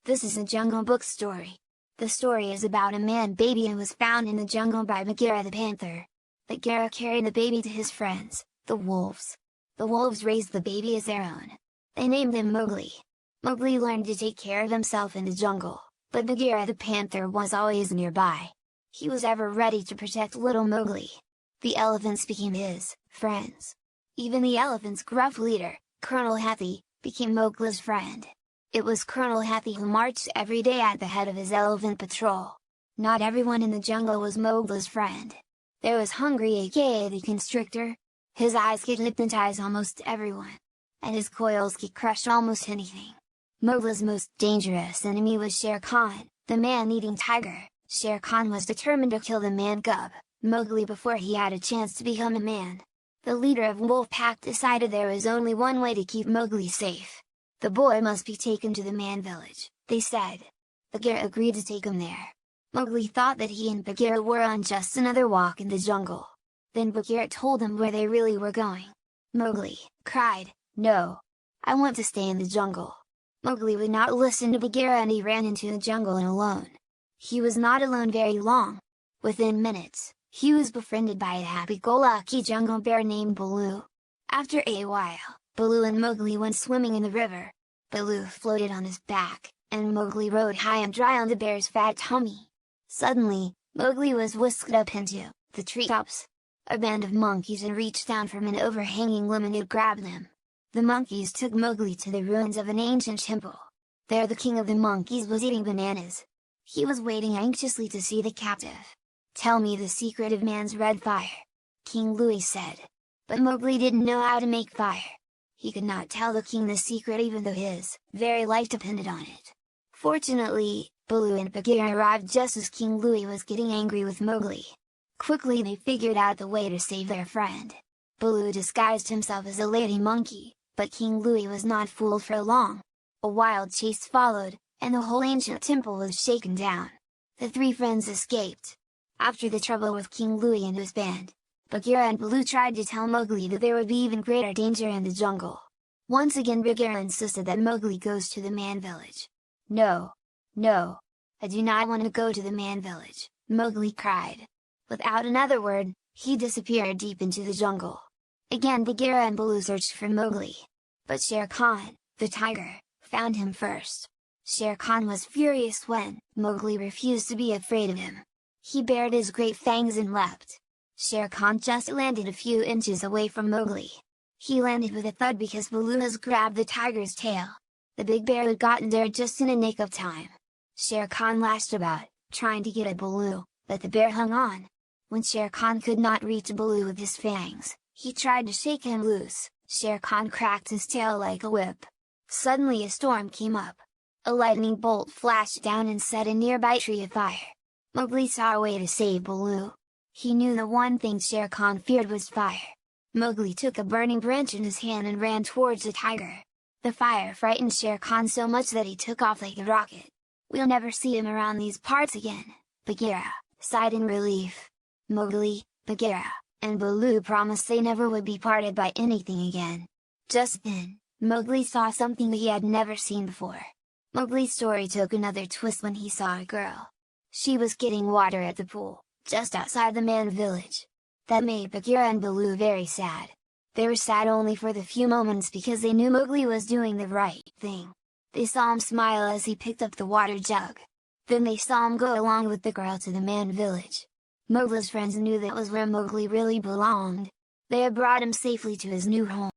This is a Jungle Book story. The story is about a man-baby and was found in the jungle by Bagheera the panther. Bagheera carried the baby to his friends, the wolves. The wolves raised the baby as their own. They named him Mowgli. Mowgli learned to take care of himself in the jungle, but Bagheera the panther was always nearby. He was ever ready to protect little Mowgli. The elephants became his friends. Even the elephant's gruff leader, Colonel Hathi, became Mowgli's friend. It was Colonel Hathi who marched every day at the head of his elephant patrol. Not everyone in the jungle was Mowgli's friend. There was Hungry, aka the constrictor. His eyes could hypnotize almost everyone, and his coils could crush almost anything. Mowgli's most dangerous enemy was Shere Khan, the man-eating tiger. Shere Khan was determined to kill the man-cub, Mowgli, before he had a chance to become a man. The leader of Wolf Pack decided there was only one way to keep Mowgli safe. The boy must be taken to the man village, they said. Bagheera agreed to take him there. Mowgli thought that he and Bagheera were on just another walk in the jungle. Then Bagheera told him where they really were going. Mowgli cried, "No! I want to stay in the jungle!" Mowgli would not listen to Bagheera and he ran into the jungle alone. He was not alone very long. Within minutes, he was befriended by a happy-go-lucky jungle bear named Baloo. After a while, Baloo and Mowgli went swimming in the river. Baloo floated on his back, and Mowgli rode high and dry on the bear's fat tummy. Suddenly, Mowgli was whisked up into the treetops. A band of monkeys had reached down from an overhanging limb and had grabbed them. The monkeys took Mowgli to the ruins of an ancient temple. There the king of the monkeys was eating bananas. He was waiting anxiously to see the captive. "Tell me the secret of man's red fire," King Louie said. But Mowgli didn't know how to make fire. He could not tell the king the secret even though his very life depended on it. Fortunately, Baloo and Bagheera arrived just as King Louie was getting angry with Mowgli. Quickly they figured out the way to save their friend. Baloo disguised himself as a lady monkey, but King Louie was not fooled for long. A wild chase followed, and the whole ancient temple was shaken down. The three friends escaped. After the trouble with King Louie and his band, Bagheera and Baloo tried to tell Mowgli that there would be even greater danger in the jungle. Once again Bagheera insisted that Mowgli goes to the man village. "No! No! I do not want to go to the man village," Mowgli cried. Without another word, he disappeared deep into the jungle. Again Bagheera and Baloo searched for Mowgli. But Shere Khan, the tiger, found him first. Shere Khan was furious when Mowgli refused to be afraid of him. He bared his great fangs and leapt. Shere Khan just landed a few inches away from Mowgli. He landed with a thud because Baloo has grabbed the tiger's tail. The big bear had gotten there just in a nick of time. Shere Khan lashed about, trying to get at Baloo, but the bear hung on. When Shere Khan could not reach Baloo with his fangs, he tried to shake him loose. Shere Khan cracked his tail like a whip. Suddenly a storm came up. A lightning bolt flashed down and set a nearby tree afire. Mowgli saw a way to save Baloo. He knew the one thing Shere Khan feared was fire. Mowgli took a burning branch in his hand and ran towards the tiger. The fire frightened Shere Khan so much that he took off like a rocket. "We'll never see him around these parts again," Bagheera sighed in relief. Mowgli, Bagheera, and Baloo promised they never would be parted by anything again. Just then, Mowgli saw something he had never seen before. Mowgli's story took another twist when he saw a girl. She was getting water at the pool, just outside the man village. That made Bagheera and Baloo very sad. They were sad only for the few moments because they knew Mowgli was doing the right thing. They saw him smile as he picked up the water jug. Then they saw him go along with the girl to the man village. Mowgli's friends knew that was where Mowgli really belonged. They had brought him safely to his new home.